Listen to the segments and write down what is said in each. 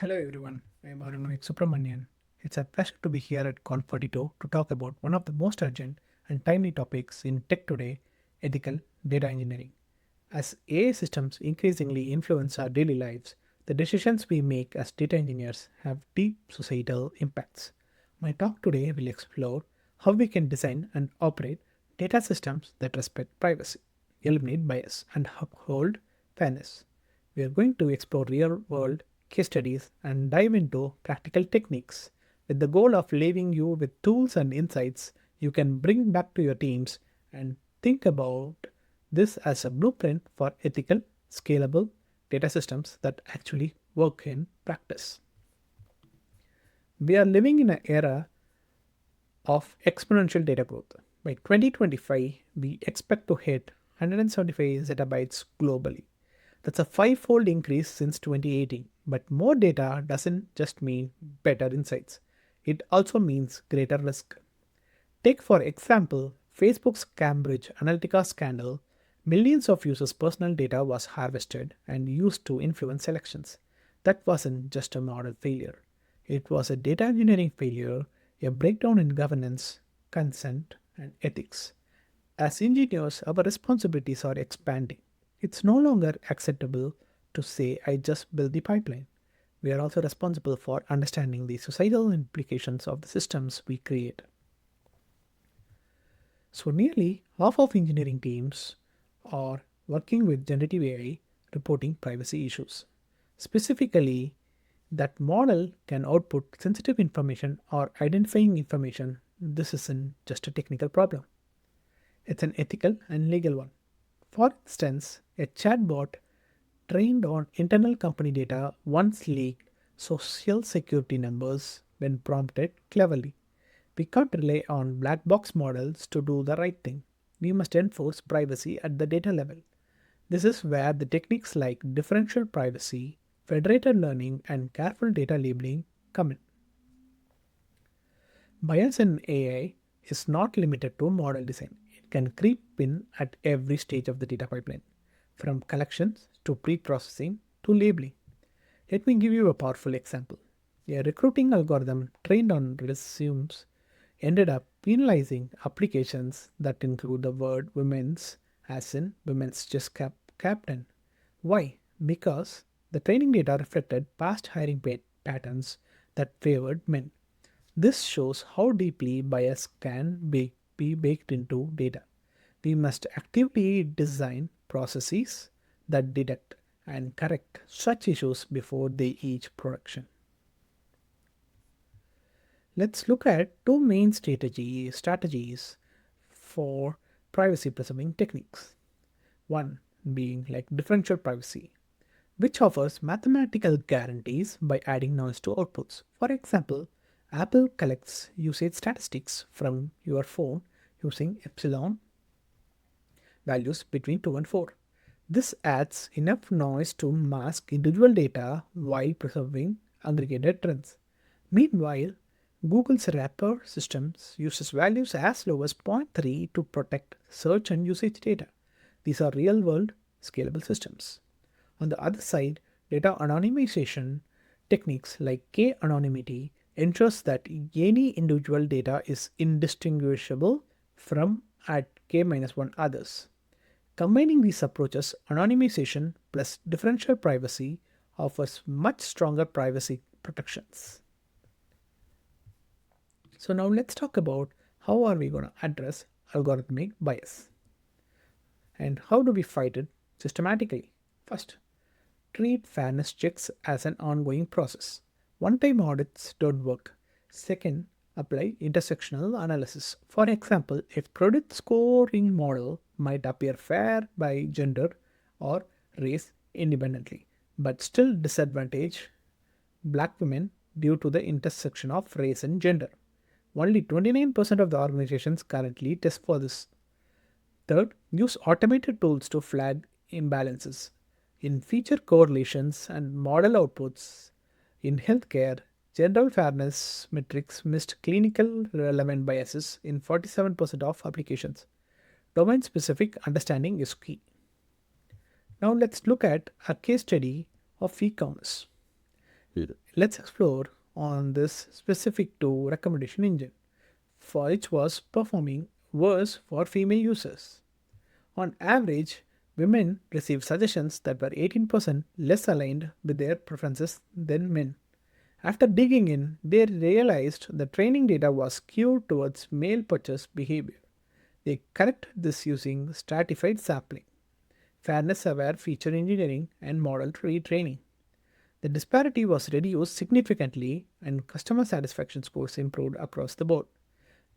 Hello everyone, I am Arun Supramanian. It's a pleasure to be here at Conf42 to talk about one of the most urgent and timely topics in tech today, ethical data engineering. As AI systems increasingly influence our daily lives, the decisions we make as data engineers have deep societal impacts. My talk today will explore how we can design and operate data systems that respect privacy, eliminate bias, and uphold fairness. We are going to explore real world case studies and dive into practical techniques with the goal of leaving you with tools and insights you can bring back to your teams and think about this as a blueprint for ethical, scalable data systems that actually work in practice. We are living in an era of exponential data growth. By 2025, we expect to hit 175 zettabytes globally. That's a five-fold increase since 2018. But more data doesn't just mean better insights. It also means greater risk. Take for example, Facebook's Cambridge Analytica scandal. Millions of users' personal data was harvested and used to influence elections. That wasn't just a model failure. It was a data engineering failure, a breakdown in governance, consent, and ethics. As engineers, our responsibilities are expanding. It's no longer acceptable to say, I just built the pipeline. We are also responsible for understanding the societal implications of the systems we create. So, nearly half of engineering teams are working with generative AI reporting privacy issues. Specifically, that model can output sensitive information or identifying information. This isn't just a technical problem, it's an ethical and legal one. For instance, a chatbot trained on internal company data once leaked social security numbers when prompted cleverly. We can't rely on black box models to do the right thing. We must enforce privacy at the data level. This is where the techniques like differential privacy, federated learning, and careful data labeling come in. Bias in AI is not limited to model design. It can creep in at every stage of the data pipeline, from collections to pre-processing to labeling. Let me give you a powerful example. A recruiting algorithm trained on resumes ended up penalizing applications that include the word women's, as in women's chess captain. Why? Because the training data reflected past hiring patterns that favored men. This shows how deeply bias can be baked into data. We must actively design processes that detect and correct such issues before they reach production. Let's look at two main strategies for privacy preserving techniques. One being like differential privacy, which offers mathematical guarantees by adding noise to outputs. For example, Apple collects usage statistics from your phone using epsilon values between 2 and 4. This adds enough noise to mask individual data while preserving aggregated trends. Meanwhile, Google's wrapper systems uses values as low as zero point 0.3 to protect search and usage data. These are real-world scalable systems. On the other side, data anonymization techniques like k-anonymity ensures that any individual data is indistinguishable from at k-1 others. Combining these approaches, anonymization plus differential privacy offers much stronger privacy protections. So now let's talk about how are we going to address algorithmic bias and how do we fight it systematically. First, treat fairness checks as an ongoing process. One-time audits don't work. Second, apply intersectional analysis. For example, a credit scoring model might appear fair by gender or race independently, but still disadvantage black women due to the intersection of race and gender. Only 29% of the organizations currently test for this. Third, use automated tools to flag imbalances in feature correlations and model outputs. In healthcare, general fairness metrics missed clinical relevant biases in 47% of applications. Domain specific understanding is key. Now let's look at a case study of e-commerce. Let's explore on this specific to recommendation engine, for which was performing worse for female users. On average, women received suggestions that were 18% less aligned with their preferences than men. After digging in, they realized the training data was skewed towards male purchase behavior. They corrected this using stratified sampling, fairness aware feature engineering, and model retraining. The disparity was reduced significantly and customer satisfaction scores improved across the board.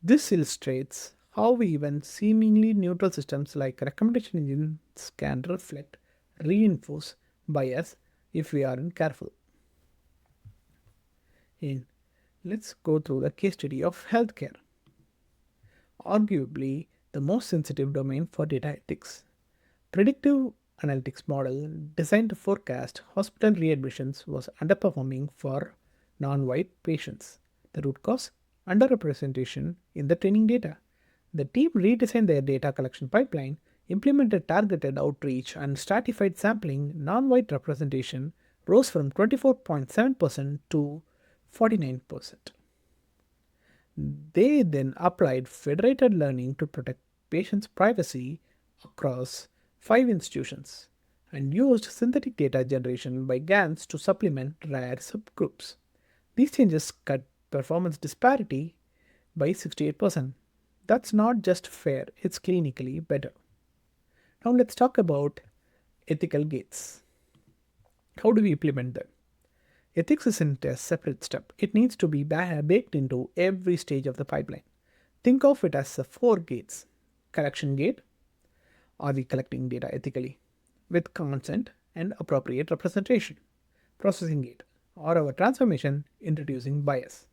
This illustrates how even seemingly neutral systems like recommendation engines can reflect, reinforce bias if we aren't careful. And let's go through the case study of healthcare, arguably the most sensitive domain for data ethics. Predictive analytics model designed to forecast hospital readmissions was underperforming for non-white patients. The root cause? Underrepresentation in the training data. The team redesigned their data collection pipeline, implemented targeted outreach and stratified sampling. Non-white representation rose from 24.7% to 49%. They then applied federated learning to protect patients' privacy across 5 institutions and used synthetic data generation by GANs to supplement rare subgroups. These changes cut performance disparity by 68%. That's not just fair, it's clinically better. Now let's talk about ethical gates. How do we implement them? Ethics isn't a separate step, it needs to be baked into every stage of the pipeline. Think of it as the 4 gates. Collection gate: are we collecting data ethically with consent and appropriate representation? Processing gate: are our transformation introducing bias?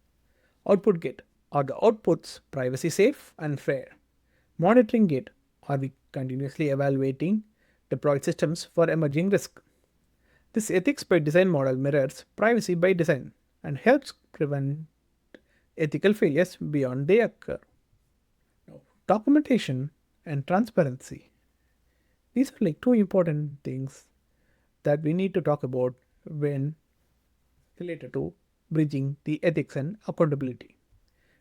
Output gate: are the outputs privacy safe and fair? Monitoring gate: are we continuously evaluating deployed systems for emerging risk? This ethics by design model mirrors privacy by design and helps prevent ethical failures beyond they occur. Now, documentation and transparency. These are like 2 important things that we need to talk about when related to bridging the ethics and accountability.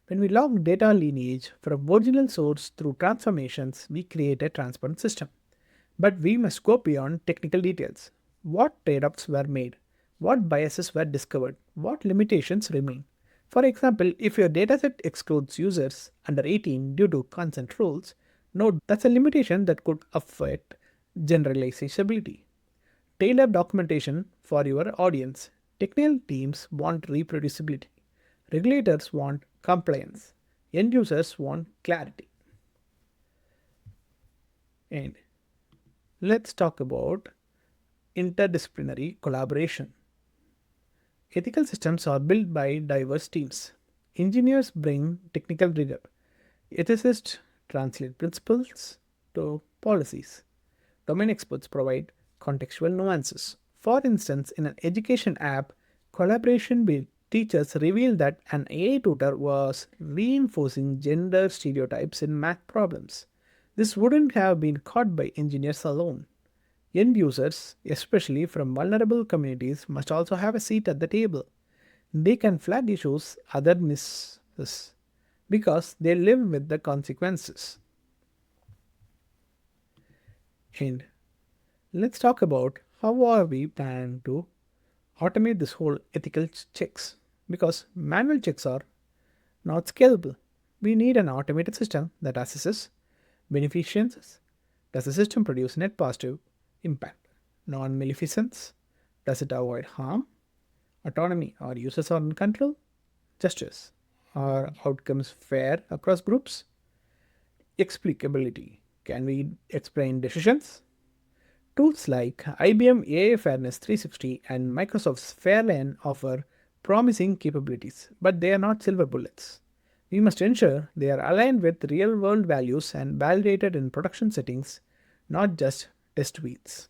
When we log data lineage from original source through transformations, we create a transparent system. But we must go beyond technical details. What trade-offs were made? What biases were discovered? What limitations remain? For example, if your dataset excludes users under 18 due to consent rules, note that's a limitation that could affect generalizability. Tailor documentation for your audience. Technical teams want reproducibility. Regulators want compliance. End users want clarity. And let's talk about interdisciplinary collaboration. Ethical systems are built by diverse teams. Engineers bring technical rigor. Ethicists translate principles to policies. Domain experts provide contextual nuances. For instance, in an education app, collaboration with teachers revealed that an AI tutor was reinforcing gender stereotypes in math problems. This wouldn't have been caught by engineers alone. End users, especially from vulnerable communities, must also have a seat at the table. They can flag issues others miss because they live with the consequences. And let's talk about how are we planning to automate this whole ethical checks, because manual checks are not scalable. We need an automated system that assesses beneficence. Does the system produce net positive impact? Non-maleficence: does it avoid harm? Autonomy: are users are in control? Justice: are outcomes fair across groups? Explicability: can we explain decisions? Tools like IBM AI Fairness 360 and Microsoft's Fairlane offer promising capabilities, but they are not silver bullets. We must ensure they are aligned with real-world values and validated in production settings, not just test suites.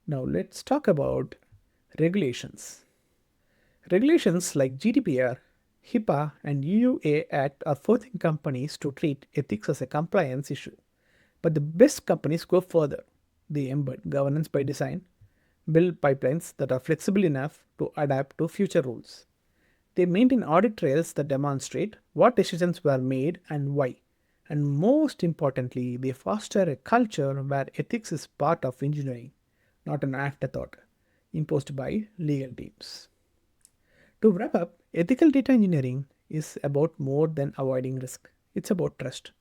Now let's talk about regulations. Regulations like GDPR, HIPAA, and UUA Act are forcing companies to treat ethics as a compliance issue. But the best companies go further. They embed governance by design, build pipelines that are flexible enough to adapt to future rules. They maintain audit trails that demonstrate what decisions were made and why. And most importantly, they foster a culture where ethics is part of engineering, not an afterthought imposed by legal teams. To wrap up, ethical data engineering is about more than avoiding risk. It's about trust.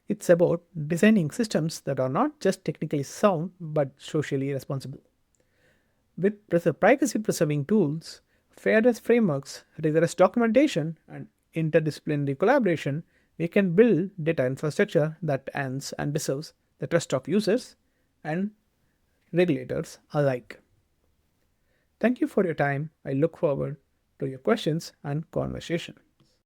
It's about designing systems that are not just technically sound but socially responsible. With privacy preserving tools, fairness frameworks, rigorous documentation, and interdisciplinary collaboration, we can build data infrastructure that earns and deserves the trust of users and regulators alike. Thank you for your time. I look forward to your questions and conversation.